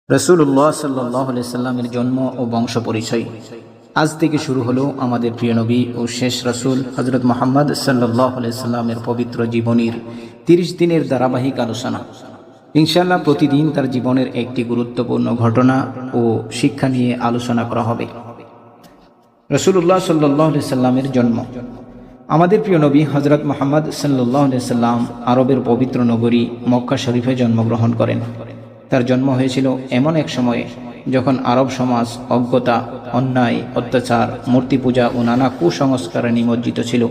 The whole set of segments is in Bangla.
রাসূলুল্লাহ সাল্লাল্লাহু আলাইহি সাল্লামের জন্ম ও বংশ পরিচয়। আজ থেকে শুরু হলো আমাদের প্রিয় নবী ও শেষ রাসূল হযরত মুহাম্মদ সাল্লাল্লাহু আলাইহি সাল্লামের পবিত্র জীবনীর 30 দিনের ধারাবাহিক আলোচনা। ইনশাআল্লাহ প্রতিদিন তার জীবনের একটি গুরুত্বপূর্ণ ঘটনা ও শিক্ষা নিয়ে আলোচনা করা হবে। রাসূলুল্লাহ সাল্লাল্লাহু আলাইহি সাল্লামের জন্ম। আমাদের প্রিয় নবী হযরত মুহাম্মদ সাল্লাল্লাহু আলাইহি সাল্লাম আরবের পবিত্র নগরী মক্কা শরীফে জন্মগ্রহণ করেন। তার জন্ম হয়েছিল এমন এক সময়ে যখন আরব সমাজ অজ্ঞতা, অন্যায়, অত্যাচার, মূর্তি পূজা ও নানা কুসংস্কারে নিমজ্জিত ছিল।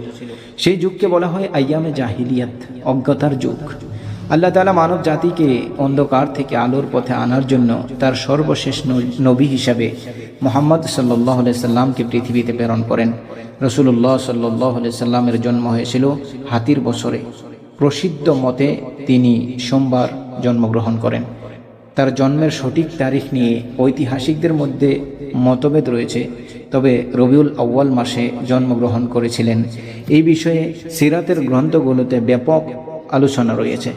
সেই যুগকে বলা হয় আইয়ামে জাহিলিয়াত, অজ্ঞতার যুগ। আল্লাহ তাআলা মানব জাতিকে অন্ধকার থেকে আলোর পথে আনার জন্য তার সর্বশেষ নবী হিসাবে মুহাম্মদ সাল্লাল্লাহু আলাইহি সাল্লামকে পৃথিবীতে প্রেরণ করেন। রাসূলুল্লাহ সাল্লাল্লাহু আলাইহি সাল্লামের জন্ম হয়েছিল হাতির বছরে। প্রসিদ্ধ মতে তিনি সোমবার জন্মগ্রহণ করেন। তার জন্মের সঠিক তারিখ নিয়ে ঐতিহাসিকদের মধ্যে মতভেদ রয়েছে, তবে রবিউল আউয়াল মাসে জন্মগ্রহণ করেছিলেন এই বিষয়ে সিরাতের গ্রন্থগুলোতে ব্যাপক আলোচনা রয়েছে।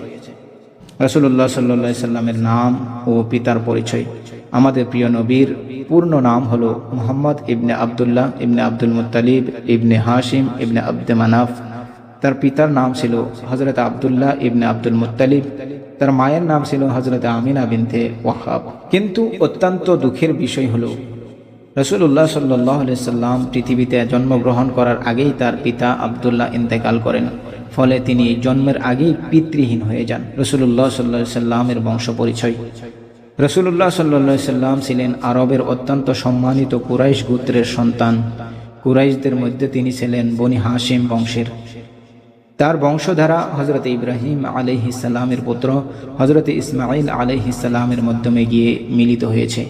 রাসূলুল্লাহ সাল্লাল্লাহু আলাইহি সাল্লামের নাম ও পিতার পরিচয়। আমাদের প্রিয় নবীর পূর্ণ নাম হলো মুহাম্মদ ইবনে আবদুল্লাহ ইবনে আব্দুল মুত্তালিব ইবনে হাশিম ইবনে আব্দে মানাফ। তার পিতার নাম ছিল হযরত আব্দুল্লাহ ইবনে আব্দুল মুত্তালিব। তার মায়ের নাম ছিল হযরত আমিনা বিনতে ওয়াহাব। কিন্তু অত্যন্ত দুঃখের বিষয় হলো রাসূলুল্লাহ সাল্লাল্লাহু আলাইহি সাল্লাম পৃথিবীতে জন্মগ্রহণ করার আগেই তার পিতা আব্দুল্লাহ ইন্তেকাল করেন। ফলে তিনি জন্মের আগেই পিতৃহীন হয়ে যান। রাসূলুল্লাহ সাল্লাল্লাহু আলাইহি সাল্লামের বংশ পরিচয়। রাসূলুল্লাহ সাল্লাল্লাহু আলাইহি সাল্লাম ছিলেন আরবের অত্যন্ত সম্মানিত কুরাইশ গোত্রের সন্তান। কুরাইশদের মধ্যে তিনি ছিলেন বনি হাশিম বংশের। তার বংশধারা হযরত ইব্রাহিম আলাইহিস সালামের পুত্র হযরত ইসমাঈল আলাইহিস সালামের মাধ্যমে গিয়ে মিলিত হয়েছে।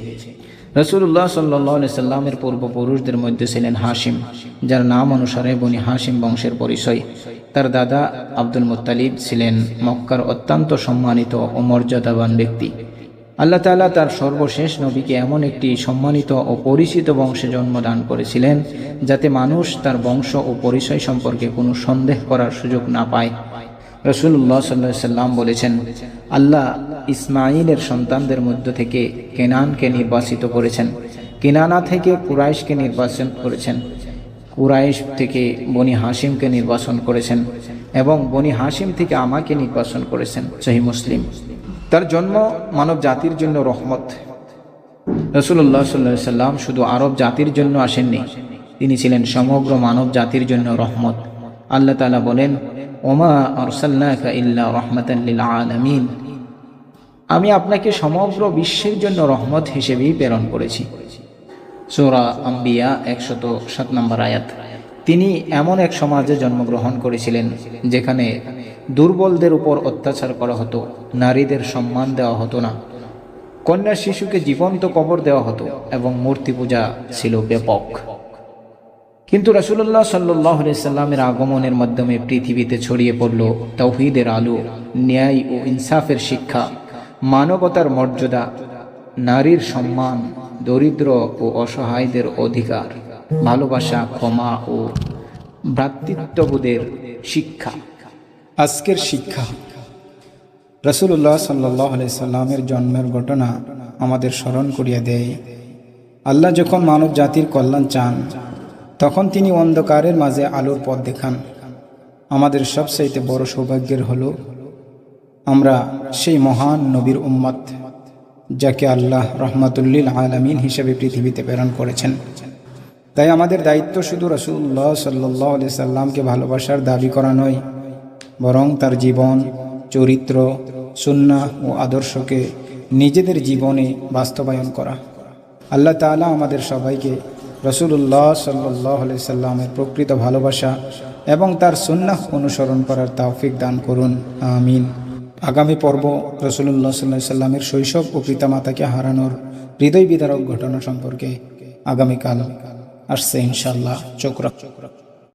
রাসূলুল্লাহ সাল্লাল্লাহু আলাইহি সাল্লামের পূর্বপুরুষদের মধ্যে ছিলেন হাশিম, যার নাম অনুসারে বনি হাশিম বংশের পরিচয়। তার দাদা আব্দুল মুত্তালিব ছিলেন মক্কার অত্যন্ত সম্মানিত ও মর্যাদাবান ব্যক্তি। আল্লাহ তাআলা তার সর্বশেষ নবীকে এমন একটি সম্মানিত ও পরিচিত বংশে জন্মদান করেছিলেন যাতে মানুষ তার বংশ ও পরিচয় সম্পর্কে কোনো সন্দেহ করার সুযোগ না পায়। রাসূলুল্লাহ সাল্লাল্লাহু আলাইহি সাল্লাম বলেছেন, আল্লাহ ইসমাঈলের সন্তানদের মধ্য থেকে কেনানকে নির্বাচিত করেছেন, কিনানা থেকে কুরাইশকে নির্বাচন করেছেন, কুরাইশ থেকে বনি হাশিমকে নির্বাচন করেছেন এবং বনি হাশিম থেকে আমাকে নির্বাচন করেছেন। সহিহ মুসলিম। তার জন্ম মানব জাতির জন্য রহমত। রাসূলুল্লাহ সাল্লাল্লাহু আলাইহি সাল্লাম শুধু আরব জাতির জন্য আসেননি, তিনি ছিলেন সমগ্র মানব জাতির জন্য রহমত। আল্লাহ তাআলা বলেন, ওমা আরসালনাকা ইল্লা রাহমাতাল লিল আলামিন, আমি আপনাকে সমগ্র বিশ্বের জন্য রহমত হিসেবেই প্রেরণ করেছি। সূরা আম্বিয়া 107 নম্বর আয়াত। তিনি এমন এক সমাজে জন্মগ্রহণ করেছিলেন যেখানে দুর্বলদের উপর অত্যাচার করা হতো, নারীদের সম্মান দেওয়া হতো না, কন্যা শিশুকে জীবন্ত কবর দেওয়া হতো এবং মূর্তি পূজা ছিল ব্যাপক। কিন্তু রাসূলুল্লাহ সাল্লাল্লাহু আলাইহি সাল্লামের আগমনের মাধ্যমে পৃথিবীতে ছড়িয়ে পড়ল তাওহীদের আলো, ন্যায় ও ইনসাফের শিক্ষা, মানবতার মর্যাদা, নারীর সম্মান, দরিদ্র ও অসহায়দের অধিকার, ভালোবাসা, ক্ষমা ও ভ্রাতৃত্ববোধের শিক্ষা। আজকের শিক্ষা। রাসূলুল্লাহ সাল্লাল্লাহু আলাইহি সাল্লামের জন্মের ঘটনা আমাদের স্মরণ করিয়ে দেয়, আল্লাহ যখন মানব জাতির কল্যাণ চান তখন তিনি অন্ধকারের মাঝে আলোর পথ দেখান। আমাদের সবচাইতে বড় সৌভাগ্যের হলো আমরা সেই মহান নবীর উম্মত যাকে আল্লাহ রাহমাতুল লিল আলামিন হিসেবে পৃথিবীতে প্রেরণ করেছেন। তাই আমাদের দায়িত্ব শুধু রাসূলুল্লাহ সাল্লাল্লাহু আলাইহি সাল্লামকে ভালোবাসার দাবি করা নয়, বরং তার জীবন, চরিত্র, সুন্নাহ ও আদর্শকে নিজেদের জীবনে বাস্তবায়ন করা। আল্লাহ তাআলা আমাদের সবাইকে রাসূলুল্লাহ সাল্লাল্লাহু আলাইহি সাল্লামের প্রকৃত ভালোবাসা এবং তার সুন্নাহ অনুসরণ করার তৌফিক দান করুন, আমিন। আগামী পর্ব রাসূলুল্লাহ সাল্লাল্লাহু আলাইহি সাল্লামের শৈশব ও পিতামাতাকে হারানোর হৃদয় বিদারক ঘটনা সম্পর্কে আগামীকাল আসছে ইনশাআল্লাহ। চোখ রাখ।